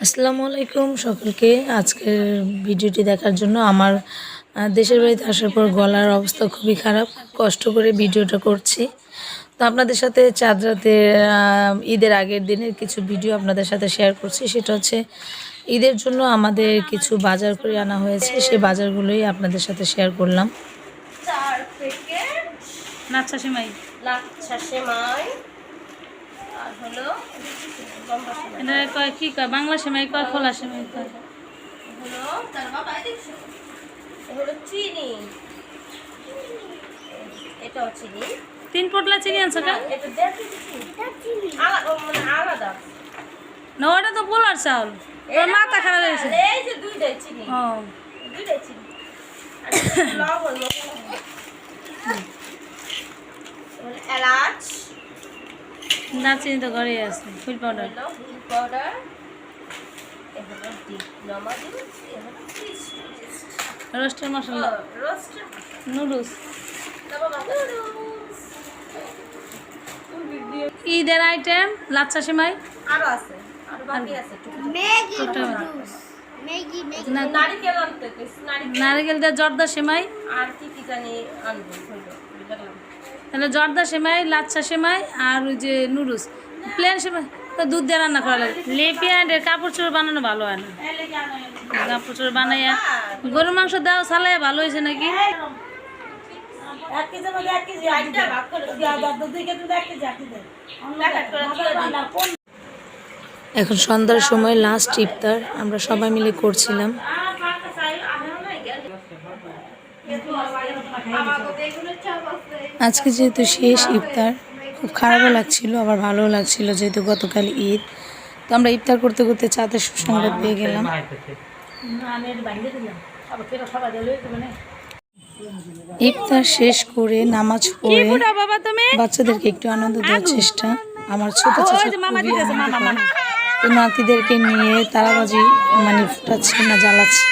আসসালামু আলাইকুম সকলকে। আজকের ভিডিওটি দেখার জন্য আমার দেশের বাড়িতে আসার পর গলার অবস্থা খুবই খারাপ, কষ্ট করে ভিডিওটা করছি। তো আপনাদের সাথে চাঁদ রাতে ঈদের আগের দিনের কিছু ভিডিও আপনাদের সাথে শেয়ার করছি। সেটা হচ্ছে ঈদের জন্য আমাদের কিছু বাজার করে আনা হয়েছে, সেই বাজারগুলোই আপনাদের সাথে শেয়ার করলাম। লাচ্ছা সেমাই আর হলো এটা কয় কি কয়, বাংলা সেমাই কয়, খোলা সেমাই কয়, হলো তার বাবা দেখছো, হলো চিনি, এটাও চিনি। 3 পটলা চিনি আনছো কেন? এটা দেখি চিনি আলাদা না, ওটা তো পোলার চাউল, তোর মাথা খারাপ হয়েছে। এই যে দুইটাই চিনি, ও দুইটাই চিনি। আর লবণ এলাচ, দারচিনি তো ঘরে আছে, ফুল পাউডার, হুইল পাউডার, এগুলো নরমাল, এগুলো কিশমিশ, রোস্টের মশলা, রোস্টেড নুডলস। নুডলস, ঈদের আইটেম লাচ্ছা সেমাই, আরো আছে, আরো বাকি আছে নারিকেল আনতে কইছি, নারকেল দিয়ে জর্দা সেমাই, আর কি কি জানি আনবো হইলো দেখলাম। তাহলে জর্দা সেমাই, লাচ্ছা সেমাই আর ওই যে নুডলস। প্লেন সেমাই তো দুধ দিয়ে রান্না করা লাগে। লেপিয়ান্ডের কাপড় চোপড় বানানো ভালো হয় না, কাপড় চোপড় বানাইয়া গরুর মাংস দেওয়া সালাই ভালো হয়েছে নাকি। এখন সন্ধ্যার সময় লাস্ট ইফতার আমরা সবাই মিলে করছিলাম। আজকে যেহেতু শেষ ইফতার, খুব খারাপও লাগছিল আবার ভালোও লাগছিল, যেহেতু গতকাল ঈদ। তো আমরা ইফতার করতে করতে চাঁদের সুসংবাদ পেয়ে গেলাম। ইফতার শেষ করে নামাজ পড়ে বাবা তুমি বাচ্চাদেরকে একটু আনন্দ দেওয়ার চেষ্টা। আমার ছোট চাচা খুবই আনন্দ করে। তো নাতিদেরকে নিয়ে তারাবাজি মানে ফুটাচ্ছে না, জ্বালাচ্ছে।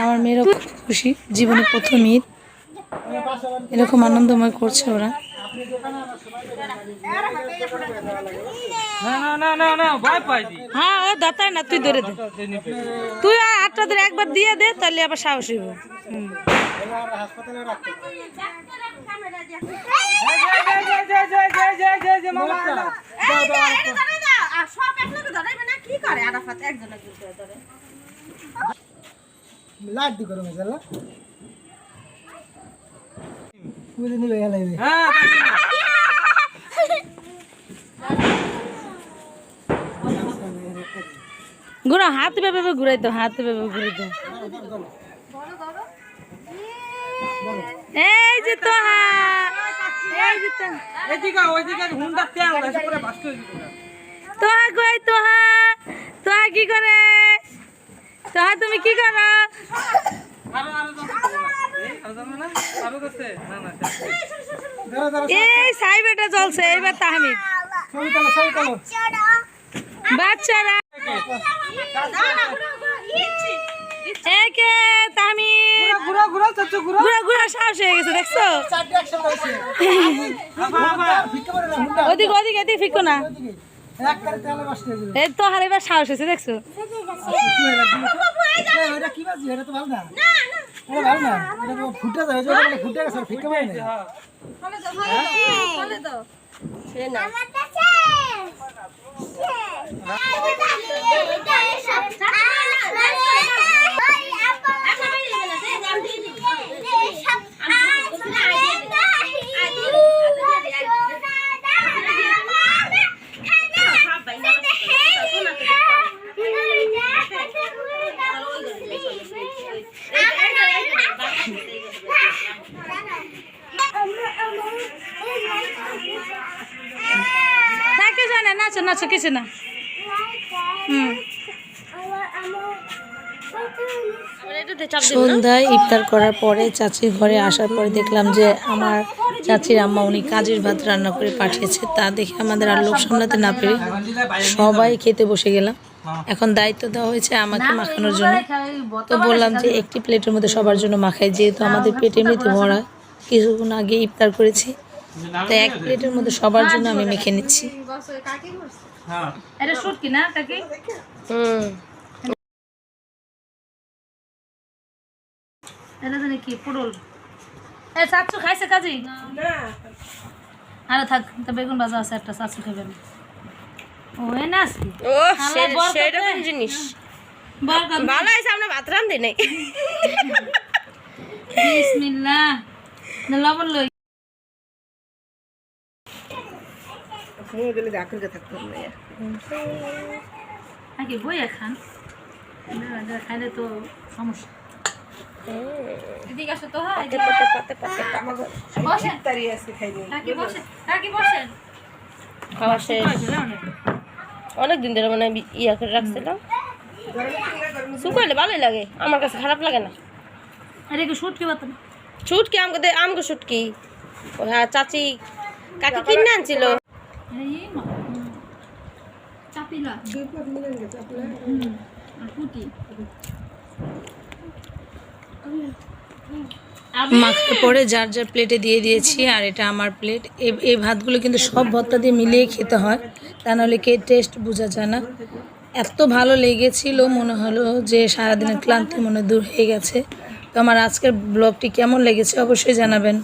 আমার মেয়েরও খুব খুশি, জীবনে প্রথম ঈদ, এরকম আনন্দময় করছে ওরা। হ্যাঁ, ও দাতায় না, তুই ধরে দে, তুই আর আটটা ধরে একবার দিয়ে দে, তাহলে আবার সাহস হইব। ঘুরা হাত ভেবে ঘুরাই তো, হাত ভেবে ঘুরাই তো। এই যে তো তোহা কই, তোহা কি করে, তোহা তুমি কি করো? এই সাইবেটা চলছে এইবার তাহমিদ বাচ্চারা একে তাহমিদ ঘুরা সাহস হয়ে গেছে, দেখছো? ওদিক ওদিক এদিক ফিকো না, এই তো হার এবার সাহস হয়েছে, দেখছো? নাচো নাচো, কিছু না। সন্ধ্যায় ইফতার করার পরে চাচির ঘরে আসার পরে দেখলাম যে আমার চাচির আম্মা উনি কাজের ভাত রান্না করে পাঠিয়েছে। তা দেখে আমাদের আর লোভ সামলাতে না পেরে সবাই খেতে বসে গেলাম। এখন দায়িত্ব দেওয়া হয়েছে আমাকে মাখানোর জন্য। তো বললাম যে একটি প্লেটের মধ্যে সবার জন্য মাখাই, যেহেতু আমাদের পেট এমনিতে ভরা, কিছুক্ষণ আগে ইফতার করেছি। তো এক প্লেটের মধ্যে সবার জন্য আমি মেখে নিচ্ছি। এটা শুটকি না কাকি? এটা জানি কি পটল এ চাচু খাইছে কাজী আরে থাক তো বেগুন ভাজা আছে একটা চাচু খাবেন ও এ না আজকে ও সেটা কোন জিনিস বরকত ভালো আছে আমরা ভাত রান্ধি নাই বিসমিল্লাহ না লবণ লই আগে বইয়া খান খাইলে তো সমস্যা এদিকে আসো তো হ্যাঁ বসেন কাকি বসেন কাকি বসেন খাওয়া শেষ অনেকদিন ধরে মানে ইয়া করে রাখছিলাম শুকাইলে ভালোই লাগে আমার কাছে খারাপ লাগে না আরে কি শুটকি বাতাম ছুটকি আমগো ছুটকি হ্যাঁ চাচি কাকি কিনে আনছিল এই মা চাপিলা ফুটি মাখার পরে যার যার প্লেটে দিয়ে দিয়েছি আর এটা আমার প্লেট এই ভাতগুলো কিন্তু সব ভর্তা দিয়ে মিলিয়ে খেতে হয় তা নাহলে কে টেস্ট বোঝা যায় না এত ভালো লেগেছিল মনে হলো যে সারাদিনের ক্লান্তি মনে দূর হয়ে গেছে তো আমার আজকের ব্লগটি কেমন লেগেছে অবশ্যই জানাবেন।